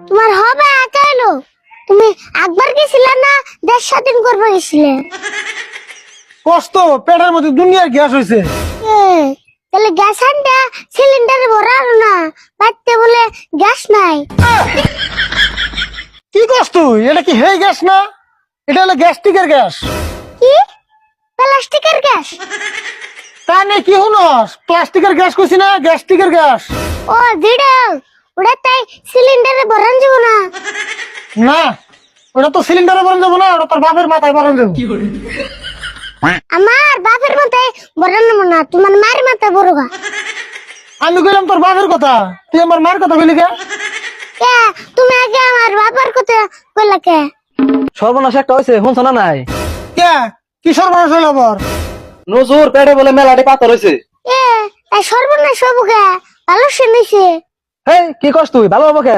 তোমার হবে কেন? তুমি একবার গেছিলে না, দেশ স্বাধীন করবে গেছিলে? কষ্ট পেটের মধ্যে দুনিয়ার গ্যাস হয়েছে। তাহলে গ্যাস আনটা সিলিন্ডারে ভরার না, বাড়তে বলে গ্যাস নাই। কি কষ্ট তুই? এটা কি হে গ্যাস না, এটা হলো গ্যাস্ট্রিকের গ্যাস। কি প্লাস্টিকের গ্যাস? তা নেই কি হনস, প্লাস্টিকের গ্যাস কইছি না, গ্যাস্ট্রিকের গ্যাস। ও দিড়া, ওটা তাই সিলিন্ডারে ভরান যাব না? না, ওটা তো সিলিন্ডারে ভরন যাবো না, ওটা তোর বাপের মাথায় ভরন যাবো। আমার বাপের মাথায় ভরান যাব না, তোমার মায়ের মাথায় ভরবা। আমি কইলাম তোর বাপের কথা, তুই আমার মায়ের কথা বলি কে? কে? তুমি আগে আমার বাবার কথা কইলা কে? সর্বনাশ একটা হয়েছে, শুনছ না নাই? কে? কি সর্বনাশ হইল আবার? নজুর পেটে বলে মেলাটি পাথর হয়েছে। তাই সর্বনাশ হবো কে? ভালো শুনেছে। হেই, কি কস তুই? ভালো হবো কে?